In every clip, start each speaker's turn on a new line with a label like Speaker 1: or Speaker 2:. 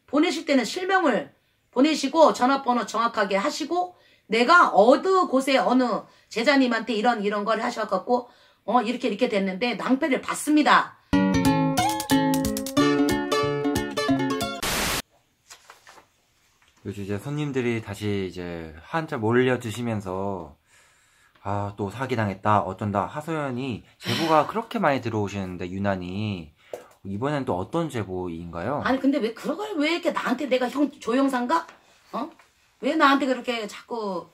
Speaker 1: 보내실 때는 실명을 보내시고 전화번호 정확하게 하시고 내가 어느 곳에 어느 제자님한테 이런 걸 하셔갖고 이렇게 됐는데 낭패를 받습니다.
Speaker 2: 요즘 이제 손님들이 다시 이제 한자 몰려드시면서 또 사기당했다 어쩐다 하소연이 제보가 그렇게 많이 들어오시는데 유난히 이번엔 또 어떤 제보인가요?
Speaker 1: 아니 근데 왜 그걸 왜 이렇게 나한테 내가 조영상가? 왜 나한테 그렇게 자꾸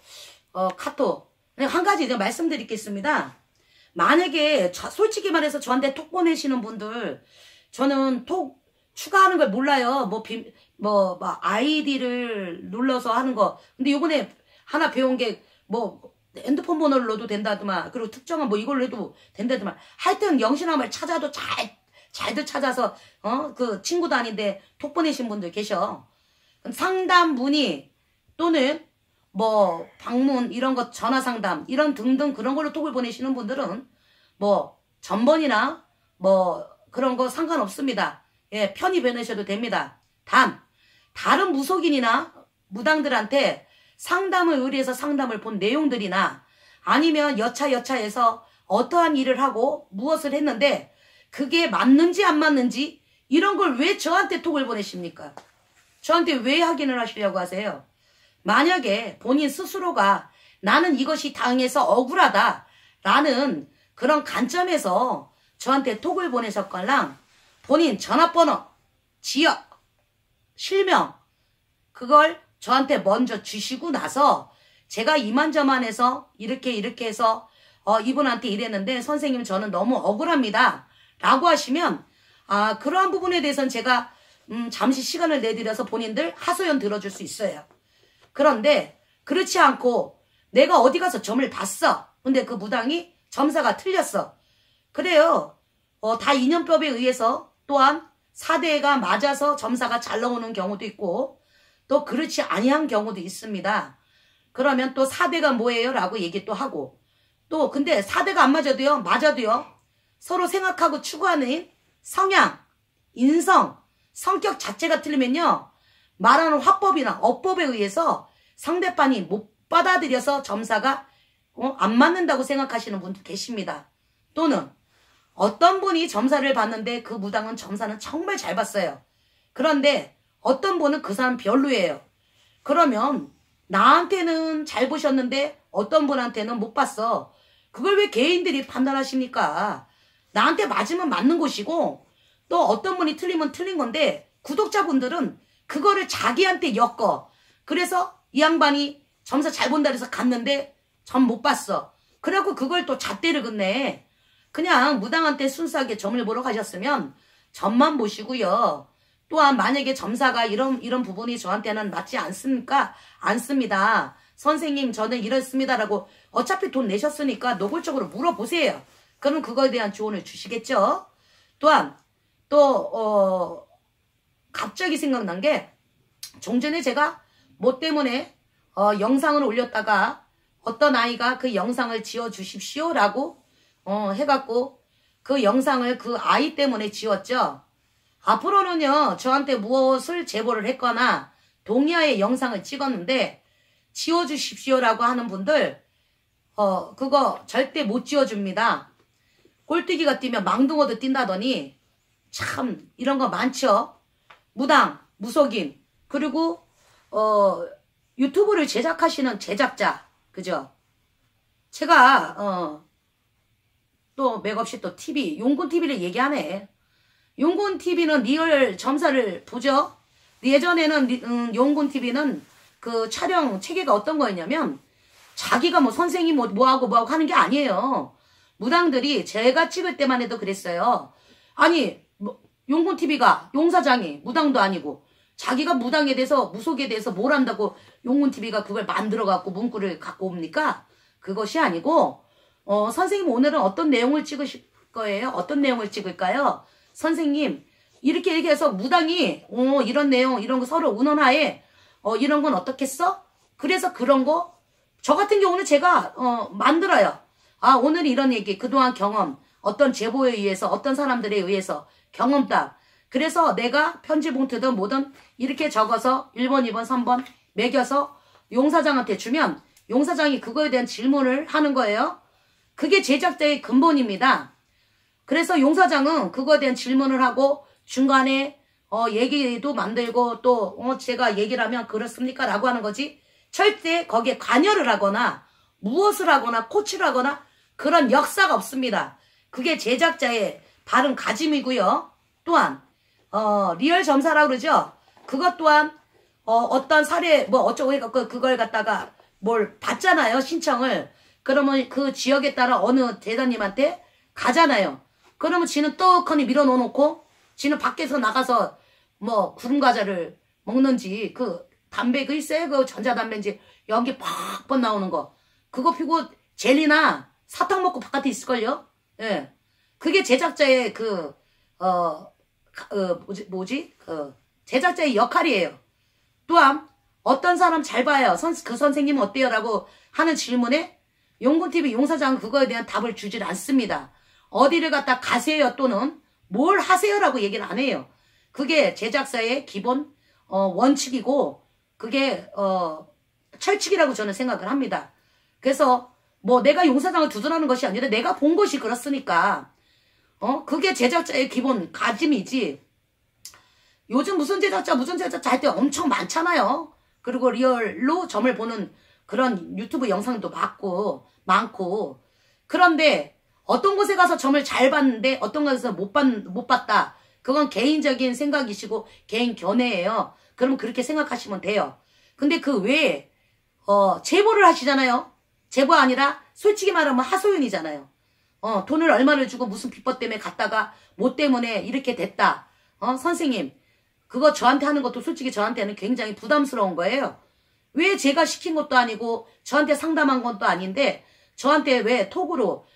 Speaker 1: 카톡 한 가지 이제 말씀드리겠습니다. 만약에 솔직히 말해서 저한테 톡 보내시는 분들 저는 톡 추가하는 걸 몰라요. 뭐 아이디를 눌러서 하는 거. 근데 요번에 하나 배운 게 핸드폰 번호를 넣어도 된다더만 그리고 특정한 이걸로 해도 된다더만 하여튼 영신함을 찾아도 잘들 찾아서 그 친구도 아닌데 톡 보내신 분들 계셔. 상담 문의 또는 방문 이런 거 전화 상담 이런 등등 그런 걸로 톡을 보내시는 분들은 전번이나 그런 거 상관없습니다. 예, 편히 보내셔도 됩니다. 다른 무속인이나 무당들한테 상담을 의뢰해서 상담을 본 내용들이나 아니면 여차여차해서 어떠한 일을 하고 무엇을 했는데 그게 맞는지 안 맞는지 이런 걸 왜 저한테 톡을 보내십니까? 저한테 왜 확인을 하시려고 하세요? 만약에 본인 스스로가 나는 이것이 당해서 억울하다라는 그런 관점에서 저한테 톡을 보내셨걸랑 본인 전화번호, 지역, 실명 그걸 저한테 먼저 주시고 나서 제가 이만저만해서 이렇게 해서 이분한테 이랬는데 선생님 저는 너무 억울합니다 라고 하시면 그러한 부분에 대해서는 제가 잠시 시간을 내드려서 본인들 하소연 들어줄 수 있어요. 그런데 그렇지 않고 내가 어디 가서 점을 봤어. 근데 그 무당이 점사가 틀렸어. 그래요. 다 인연법에 의해서 또한 사대가 맞아서 점사가 잘 나오는 경우도 있고 또 그렇지 아니한 경우도 있습니다. 그러면 또 사대가 뭐예요? 라고 얘기 또 하고 또 근데 사대가 안 맞아도요. 서로 생각하고 추구하는 성향, 인성, 성격 자체가 틀리면요. 말하는 화법이나 어법에 의해서 상대방이 못 받아들여서 점사가 안 맞는다고 생각하시는 분도 계십니다. 또는 어떤 분이 점사를 봤는데 그 무당은 점사는 정말 잘 봤어요. 그런데 어떤 분은 그 사람 별로예요. 그러면 나한테는 잘 보셨는데 어떤 분한테는 못 봤어. 그걸 왜 개인들이 판단하십니까? 나한테 맞으면 맞는 것이고 또 어떤 분이 틀리면 틀린 건데 구독자분들은 그거를 자기한테 엮어. 그래서 이 양반이 점사 잘 본다 해서 갔는데 점 못 봤어. 그래갖고 그걸 또 잣대를 긋네. 그냥 무당한테 순수하게 점을 보러 가셨으면 점만 보시고요. 또한 만약에 점사가 이런 부분이 저한테는 맞지 않습니까? 않습니다. 선생님 저는 이렇습니다라고 어차피 돈 내셨으니까 노골적으로 물어보세요. 그럼 그거에 대한 조언을 주시겠죠. 또한 또 갑자기 생각난 게 종전에 제가 뭐 때문에 영상을 올렸다가 어떤 아이가 그 영상을 지워주십시오 라고 해갖고 그 영상을 그 아이 때문에 지웠죠. 앞으로는요 저한테 무엇을 제보를 했거나 동의하에 영상을 찍었는데 지워주십시오 라고 하는 분들 그거 절대 못 지워줍니다. 꼴뚜기가 뛰면 망둥어도 뛴다더니 참 이런 거 많죠. 무당, 무속인 그리고 유튜브를 제작하시는 제작자 그죠? 제가 또 맥없이 또 TV 용군TV를 얘기하네. 용군TV는 리얼 점사를 보죠. 예전에는 용군TV는 그 촬영 체계가 어떤 거였냐면 자기가 뭐 선생님 뭐하고 하는 게 아니에요. 무당들이 제가 찍을 때만 해도 그랬어요. 아니 용군TV가 용사장이 무당도 아니고 자기가 무당에 대해서 무속에 대해서 뭘 한다고 용군TV가 그걸 만들어갖고 문구를 갖고 옵니까? 그것이 아니고 선생님 오늘은 어떤 내용을 찍으실 거예요? 어떤 내용을 찍을까요? 선생님 이렇게 얘기해서 무당이 이런 내용 이런 거 서로 운원하에 이런 건 어떻겠어? 그래서 그런 거 저 같은 경우는 제가 만들어요. 오늘 이런 얘기 그동안 경험 어떤 제보에 의해서 어떤 사람들에 의해서 경험담 그래서 내가 편지 봉투든 뭐든 이렇게 적어서 1번, 2번, 3번 매겨서 용사장한테 주면 용사장이 그거에 대한 질문을 하는 거예요. 그게 제작자의 근본입니다. 그래서 용사장은 그거에 대한 질문을 하고 중간에 얘기도 만들고 또 제가 얘기를 하면 그렇습니까? 라고 하는 거지. 절대 거기에 관여를 하거나 무엇을 하거나 코치를 하거나 그런 역사가 없습니다. 그게 제작자의 바른 가짐이고요. 또한 리얼 점사라고 그러죠. 그것 또한 어떤 사례 뭐 어쩌고 해갖고 그걸 갖다가 뭘 받잖아요. 신청을. 그러면 그 지역에 따라 어느 대단님한테 가잖아요. 그러면 지는 떡하니 밀어놓고 지는 밖에서 나가서 뭐 구름과자를 먹는지 그 담배 그 있어요. 그 전자담배인지 연기 팍팍 나오는 거. 그거 피고 젤리나 사탕 먹고 바깥에 있을걸요. 예. 그게 제작자의 제작자의 역할이에요. 또한 어떤 사람 잘 봐요. 그 선생님은 어때요? 라고 하는 질문에 용군TV 용사장은 그거에 대한 답을 주질 않습니다. 어디를 갖다 가세요 또는 뭘 하세요 라고 얘기를 안 해요. 그게 제작사의 기본 원칙이고 그게 철칙이라고 저는 생각을 합니다. 그래서 뭐 내가 용사장을 두둔하는 것이 아니라 내가 본 것이 그렇으니까 그게 제작자의 기본 가짐이지. 요즘 무슨 제작자 할 때 엄청 많잖아요. 그리고 리얼로 점을 보는 그런 유튜브 영상도 많고 그런데 어떤 곳에 가서 점을 잘 봤는데 어떤 곳에서 못 봤다. 그건 개인적인 생각이시고 개인 견해예요. 그럼 그렇게 생각하시면 돼요. 근데 그 외에 제보를 하시잖아요. 제보 아니라 솔직히 말하면 하소연이잖아요. 돈을 얼마를 주고 무슨 비법 때문에 갔다가 뭐 때문에 이렇게 됐다. 선생님 그거 저한테 하는 것도 솔직히 저한테는 굉장히 부담스러운 거예요. 왜 제가 시킨 것도 아니고 저한테 상담한 것도 아닌데 저한테 왜 톡으로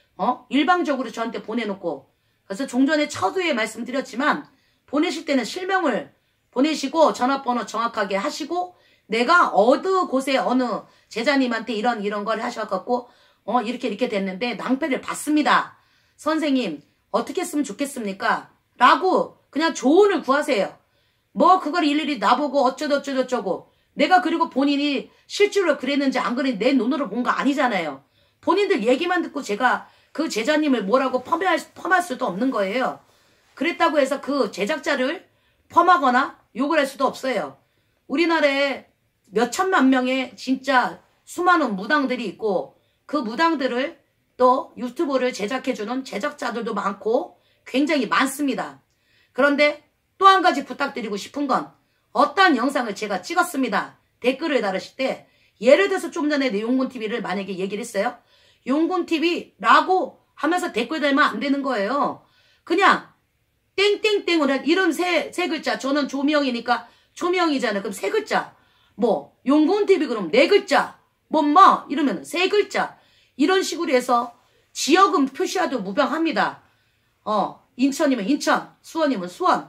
Speaker 1: 일방적으로 저한테 보내놓고 그래서 종전에 처두에 말씀드렸지만 보내실 때는 실명을 보내시고 전화번호 정확하게 하시고 내가 어느 곳에 어느 제자님한테 이런 걸 하셔갖고 이렇게 됐는데 낭패를 받습니다. 선생님 어떻게 했으면 좋겠습니까? 라고 그냥 조언을 구하세요. 뭐 그걸 일일이 나보고 어쩌고 내가 그리고 본인이 실제로 그랬는지 안 그랬는지 내 눈으로 본 거 아니잖아요. 본인들 얘기만 듣고 제가 그 제자님을 뭐라고 펌할 수도 없는 거예요. 그랬다고 해서 그 제작자를 펌하거나 욕을 할 수도 없어요. 우리나라에 몇 천만 명의 진짜 수많은 무당들이 있고 그 무당들을 또 유튜브를 제작해주는 제작자들도 많고 굉장히 많습니다. 그런데 또 한 가지 부탁드리고 싶은 건 어떤 영상을 제가 찍었습니다. 댓글을 달으실 때 예를 들어서 좀 전에 내 용군TV를 만약에 얘기를 했어요. 용군TV라고 하면서 댓글 달면 안 되는 거예요. 그냥 땡땡땡으로 이름 세 글자. 저는 조명이니까 조명이잖아요. 그럼 세 글자. 뭐 용군TV 그럼 네 글자. 이러면 세 글자. 이런 식으로 해서 지역은 표시해도 무방합니다. 인천이면 인천, 수원이면 수원,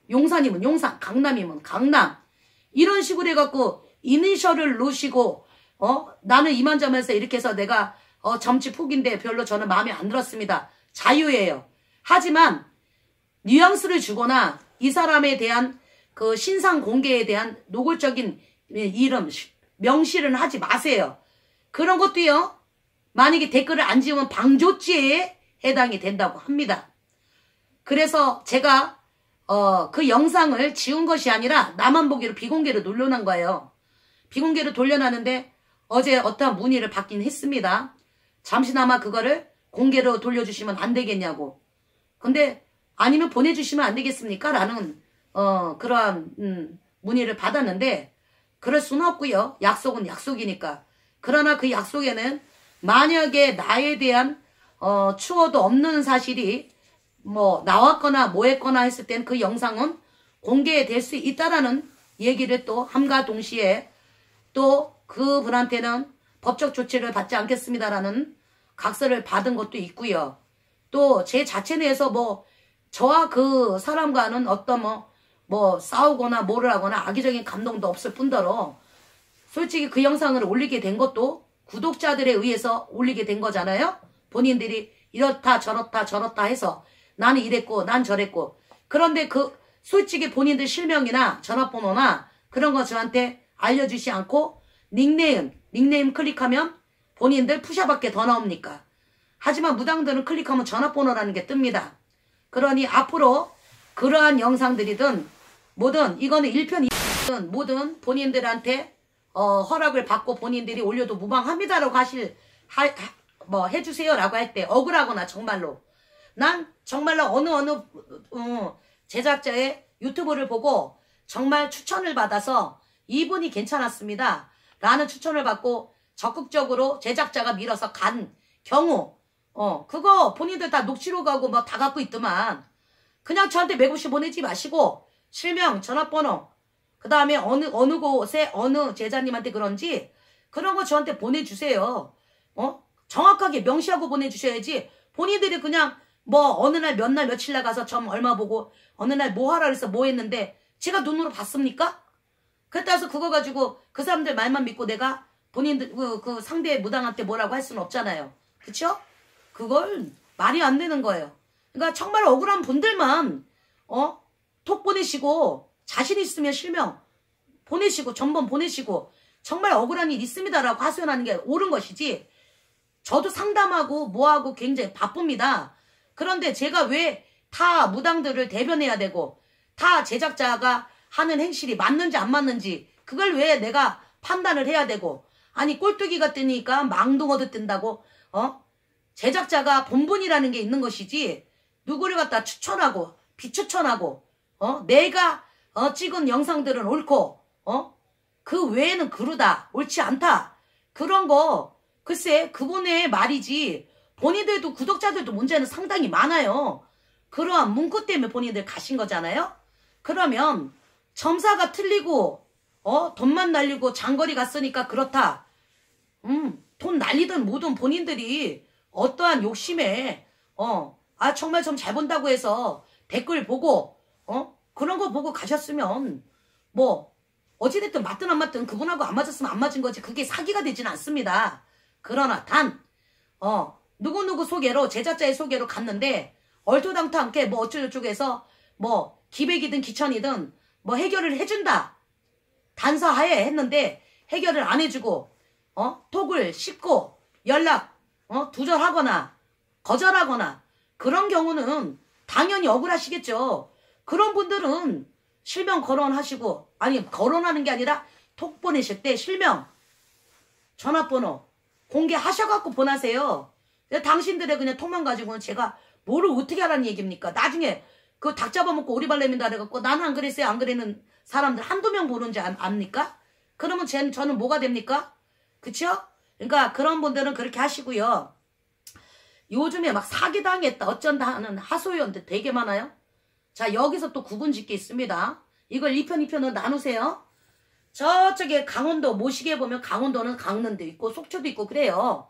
Speaker 1: 용산이면 용산, 강남이면 강남. 이런 식으로 해갖고 이니셜을 놓으시고 나는 이만저만해서 이렇게 해서 내가 점집 후기인데 별로 저는 마음에 안 들었습니다. 자유예요. 하지만 뉘앙스를 주거나 이 사람에 대한 그 신상 공개에 대한 노골적인 이름, 명시를 하지 마세요. 그런 것도요. 만약에 댓글을 안 지우면 방조죄에 해당이 된다고 합니다. 그래서 제가 그 영상을 지운 것이 아니라 나만 보기로 비공개로 돌려놓은 거예요. 비공개로 돌려놨는데 어제 어떠한 문의를 받긴 했습니다. 잠시나마 그거를 공개로 돌려주시면 안 되겠냐고. 근데 아니면 보내주시면 안 되겠습니까? 라는 그러한 문의를 받았는데 그럴 수는 없고요. 약속은 약속이니까. 그러나 그 약속에는 만약에 나에 대한 추호도 없는 사실이 나왔거나 뭐했거나 했을 땐 그 영상은 공개될 수 있다라는 얘기를 또 함과 동시에 또 그분한테는 법적 조치를 받지 않겠습니다라는 각서를 받은 것도 있고요. 또 제 자체 내에서 저와 그 사람과는 어떤 싸우거나 뭐를 하거나 악의적인 감동도 없을 뿐더러 솔직히 그 영상을 올리게 된 것도 구독자들에 의해서 올리게 된 거잖아요. 본인들이 이렇다 저렇다 해서 나는 이랬고 난 저랬고 그런데 솔직히 본인들 실명이나 전화번호나 그런 거 저한테 알려주지 않고 닉네임 클릭하면 본인들 푸샤밖에 더 나옵니까? 하지만 무당들은 클릭하면 전화번호라는 게 뜹니다. 그러니 앞으로 그러한 영상들이든 뭐든 이거는 1편 2편 뭐든 본인들한테 허락을 받고 본인들이 올려도 무방합니다라고 해주세요라고 할 때 억울하거나 정말로 난 정말로 어느 제작자의 유튜브를 보고 정말 추천을 받아서 이분이 괜찮았습니다 라는 추천을 받고 적극적으로 제작자가 밀어서 간 경우 그거 본인들 다 녹취록 하고 뭐 다 갖고 있더만 그냥 저한테 맥없이 보내지 마시고 실명 전화번호 그 다음에 어느 곳에 어느 제자님한테 그런지 그런 거 저한테 보내주세요. 정확하게 명시하고 보내주셔야지 본인들이 그냥 뭐 어느 날 몇 날 며칠 나가서 점 얼마 보고 어느 날 뭐 하라 그래서 뭐 했는데 제가 눈으로 봤습니까? 그따라서 그거 가지고 그 사람들 말만 믿고 내가 본인들 그 상대 무당한테 뭐라고 할 수는 없잖아요. 그쵸? 그걸 말이 안 되는 거예요. 그러니까 정말 억울한 분들만 톡 보내시고 자신 있으면 실명 보내시고 전번 보내시고 정말 억울한 일 있습니다라고 하소연하는 게 옳은 것이지 저도 상담하고 뭐하고 굉장히 바쁩니다. 그런데 제가 왜 타 무당들을 대변해야 되고 타 제작자가 하는 행실이 맞는지 안 맞는지 그걸 왜 내가 판단을 해야 되고 아니 꼴뚜기가 뜨니까 망둥어도 뜬다고 제작자가 본분이라는 게 있는 것이지 누구를 갖다 추천하고 비추천하고 내가 찍은 영상들은 옳고 그 외에는 그르다 옳지 않다 그런 거 글쎄 그분의 말이지 본인들도 구독자들도 문제는 상당히 많아요. 그러한 문구 때문에 본인들 가신 거잖아요. 그러면 점사가 틀리고 돈만 날리고 장거리 갔으니까 그렇다. 돈 날리든 뭐든 본인들이 어떠한 욕심에 정말 좀 잘 본다고 해서 댓글 보고 그런 거 보고 가셨으면 뭐 어찌됐든 맞든 안 맞든 그분하고 안 맞았으면 안 맞은 거지 그게 사기가 되진 않습니다. 그러나 단 누구누구 소개로 제작자의 소개로 갔는데 얼토당토않게 뭐 어쩌고저쩌고 해서 뭐 기백이든 기천이든 뭐 해결을 해준다. 단서하에 했는데 해결을 안 해주고 톡을 씹고 연락 두절하거나 거절하거나 그런 경우는 당연히 억울하시겠죠. 그런 분들은 실명 거론하시고 아니 거론하는 게 아니라 톡 보내실 때 실명 전화번호 공개하셔갖고 보내세요. 당신들의 그냥 톡만 가지고는 제가 뭐를 어떻게 하라는 얘기입니까? 나중에 그 닭 잡아먹고 오리발냄이다 그래갖고 나는 안 그랬어요 안 그래는 사람들 한두 명 보는지 압니까? 그러면 저는 뭐가 됩니까? 그쵸? 그러니까 그런 분들은 그렇게 하시고요. 요즘에 막 사기당했다 어쩐다 하는 하소연들 되게 많아요. 자 여기서 또 구분 짓게 있습니다. 이걸 2편 2편으로 나누세요. 저쪽에 강원도 모시게 보면 강원도는 강릉도 있고 속초도 있고 그래요.